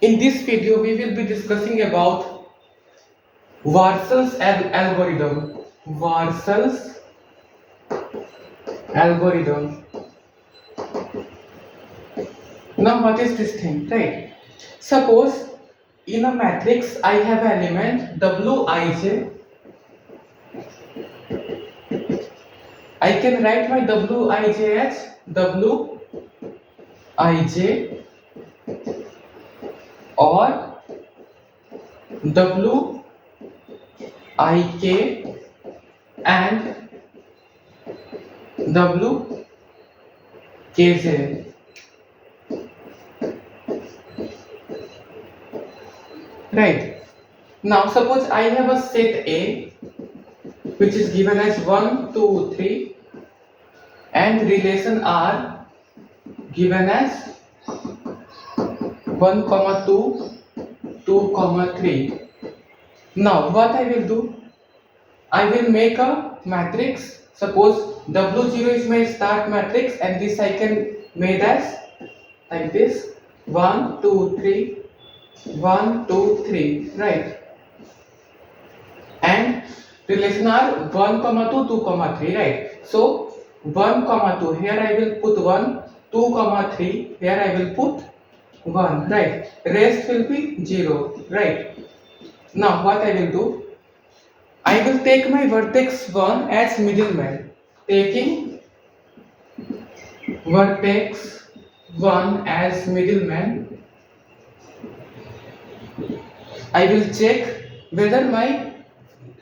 In this video, we will be discussing about Warson's algorithm. Warson's algorithm. Now, what is this thing, right? Suppose in a matrix I have an element Wij. I can write my Wij as Wij or Wik and Wkj. Right. Now suppose I have a set A which is given as 1, 2, 3 and relation R given as 1, 2, 2, 3. Now what I will do? I will make a matrix. Suppose W0 is my start matrix and this I can make as like this 1, 2, 3, 1, 2, 3, right? And relation are 1, 2, 2, 3, right? So 1, 2, here I will put 1, 2, 3, here I will put 1, right? Rest will be 0, right? Now what I will do? I will take my vertex 1 as middleman. Taking vertex 1 as middleman, I will check whether my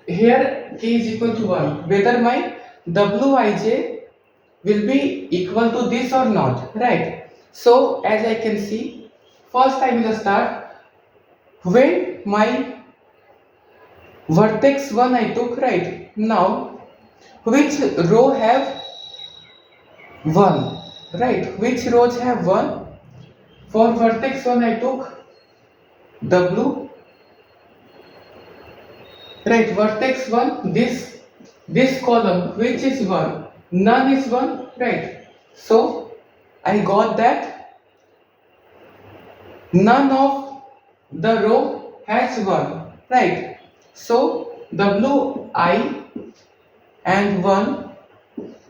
here k is equal to 1, whether my Wij will be equal to this or not, right? So as I can see, first I will start when my vertex 1 I took, right? Now which row have 1, right? Which rows have 1? For vertex 1 I took W, right? Vertex 1, this column which is 1, none is 1, right? So I got that none of the row has 1, right? So Wi and 1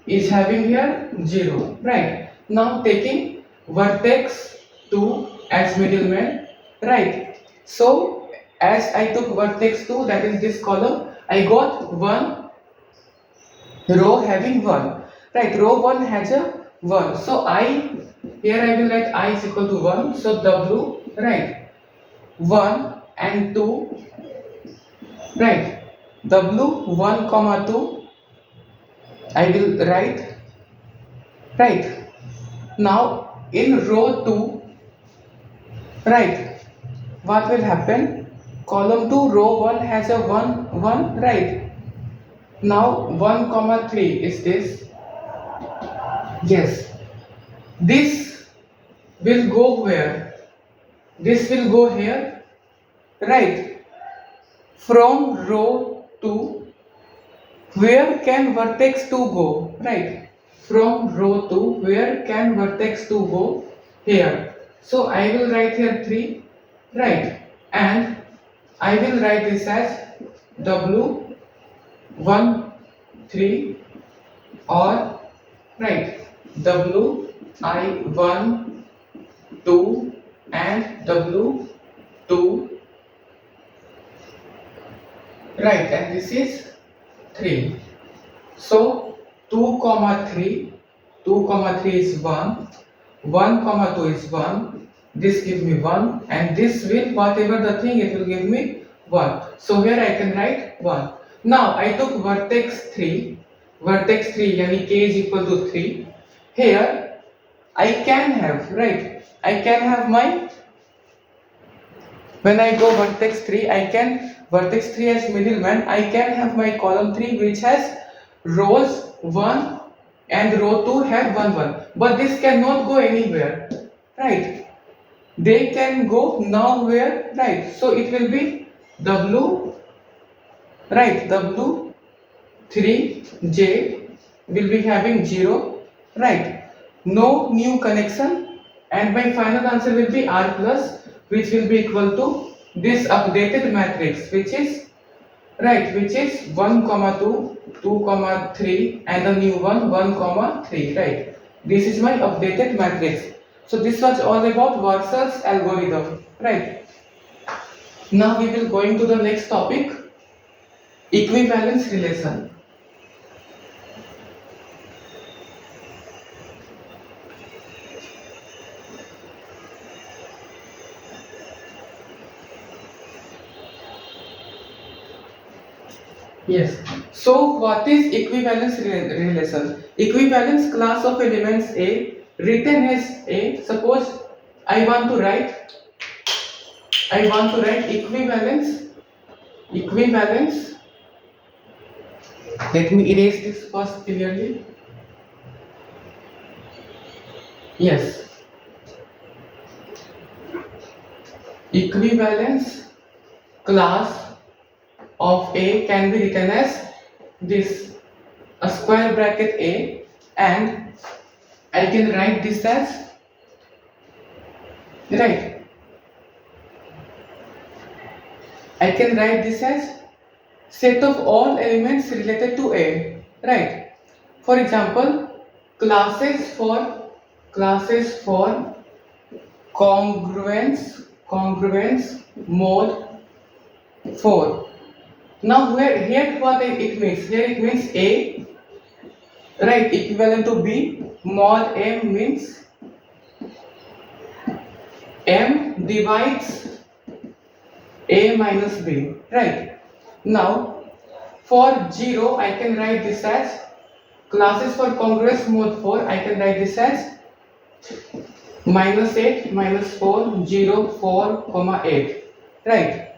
is having here 0, right? Now taking vertex 2 as middleman, right? So as I took vertex 2, that is this column, I got one row having 1, right? Row 1 has a 1, so here I will write I is equal to 1, so W, right? 1 and 2, right? W1, 2 I will write, right? Now in row 2, right, what will happen? Column 2 row 1 has a 1, 1, right? Now 1, 3 is this. Yes, this will go where? This will go here, right? From row 2, where can vertex 2 go, right? From row 2, where can vertex 2 go? Here. So I will write here 3, right? And I will write this as W1, 3 or, right, Wi1, 2 and W2, right? And this is 3. So 2, 3, 2, 3 is 1, 1, 2 is 1, this gives me 1, and this will, whatever the thing, it will give me 1. So here I can write 1. Now I took vertex 3, yani k is equal to 3. Here I can have, right, I can have my, when I go vertex 3, vertex 3 as middleman, I can have my column 3 which has rows 1 and row 2 have 1, 1. But this cannot go anywhere, right? They can go nowhere, right? So it will be W, right? W3J will be having 0, right? No new connection, and my final answer will be R plus which will be equal to this updated matrix, which is 1, 2, 2, 3, and the new one 1, 3, right? This is my updated matrix. So this was all about Warsa's algorithm, right? Now we will go into the next topic, equivalence relation. Yes. So what is equivalence relation? Equivalence class of elements A written as A. Suppose I want to write equivalence. Let me erase this first clearly. Yes. Equivalence class of A can be written as this, a square bracket A, and I can write this as, right, I can write this as set of all elements related to A, right? For example, classes for congruence mode 4. Now here what it means? Here it means A, right, equivalent to B. Mod M means M divides A minus B, right? Now for 0 I can write this as classes for congruence mode 4. I can write this as -8, -4, 0, 4, 8, right?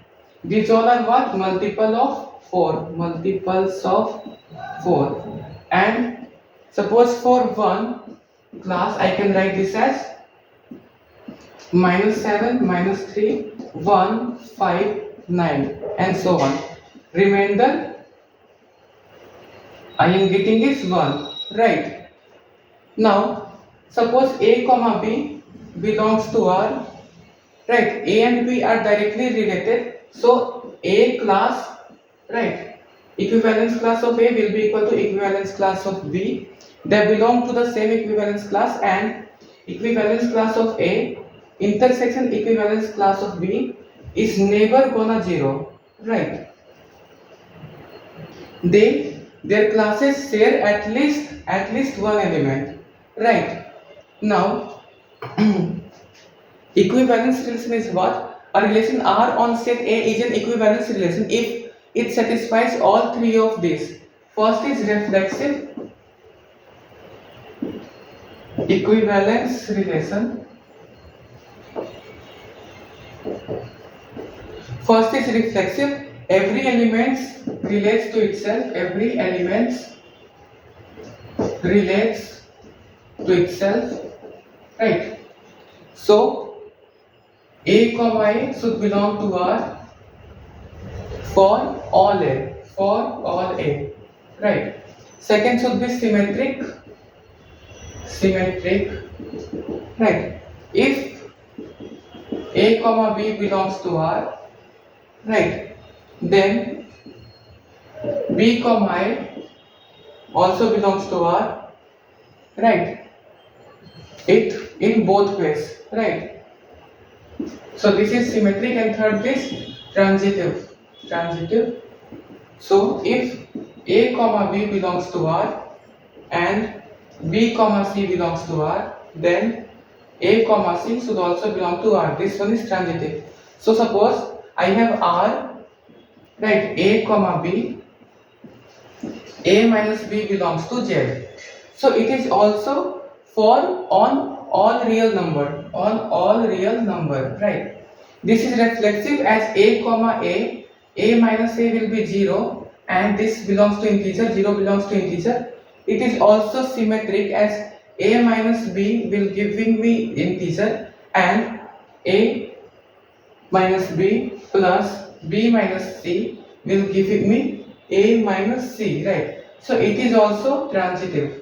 These all are what? Multiple of 4. Multiples of 4. And suppose for 1 class I can write this as -7, -3, 1, 5, 9, and so on. Remainder I am getting is 1, right? Now suppose A comma B belongs to R, right? A and B are directly related. So A class, right, equivalence class of A will be equal to equivalence class of B. They belong to the same equivalence class, and equivalence class of A intersection equivalence class of B is never gonna 0, right? Their classes share at least one element, right? Now equivalence relation is what? A relation R on set A is an equivalence relation if it satisfies all three of these. First is reflexive equivalence relation. First is reflexive. Every element relates to itself. Every element relates to itself, right? So A comma A should belong to R for all A, right? Second should be symmetric, right? If A comma B belongs to R, right, then B comma A also belongs to R, right? It in both ways, right? So this is symmetric, and third is transitive. So if A comma B belongs to R and B comma C belongs to R, then A comma C should also belong to R. This one is transitive. So suppose I have R, right, A comma B, A minus B belongs to Z. So it is also for on all real number, right? This is reflexive as A comma A minus A will be 0, and this belongs to integer, 0 belongs to integer. It is also symmetric as A minus B will giving me integer, and A minus B plus B minus C will give me A minus C, right? So it is also transitive,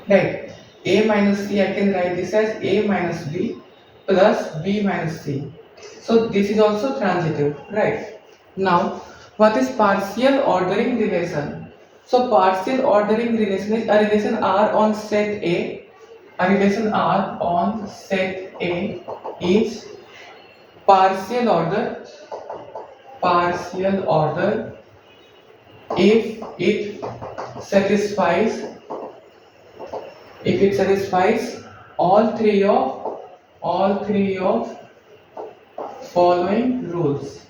right? A minus C, I can write this as A minus B plus B minus C. So this is also transitive, right? Now, what is partial ordering relation? So partial ordering relation is a relation R on set A. A relation R on set A is partial order if it satisfies all three of following rules,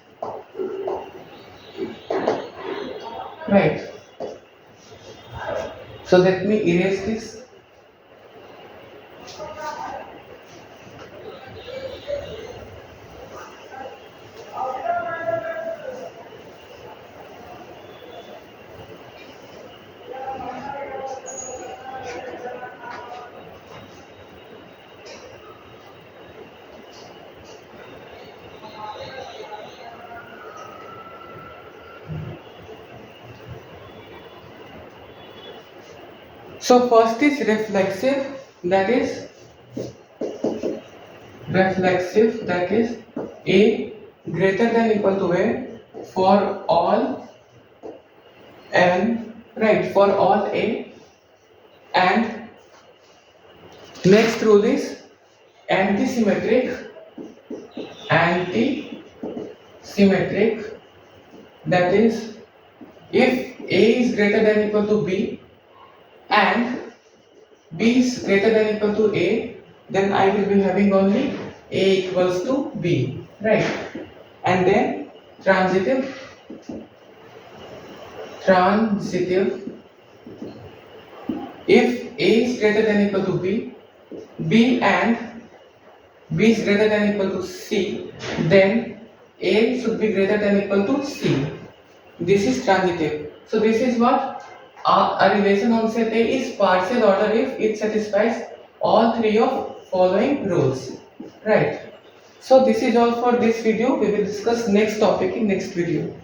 right? So let me erase this. So first is reflexive, that is A greater than equal to A for all N, right, for all A. And next rule is anti-symmetric, that is if A is greater than equal to B and B is greater than equal to A, then I will be having only A equals to B, right? And then transitive, if A is greater than equal to B, B and B is greater than equal to C, then A should be greater than equal to C. This is transitive. So this is what a relation on set A is partial order if it satisfies all three of following rules, right? So this is all for this video. We will discuss next topic in next video.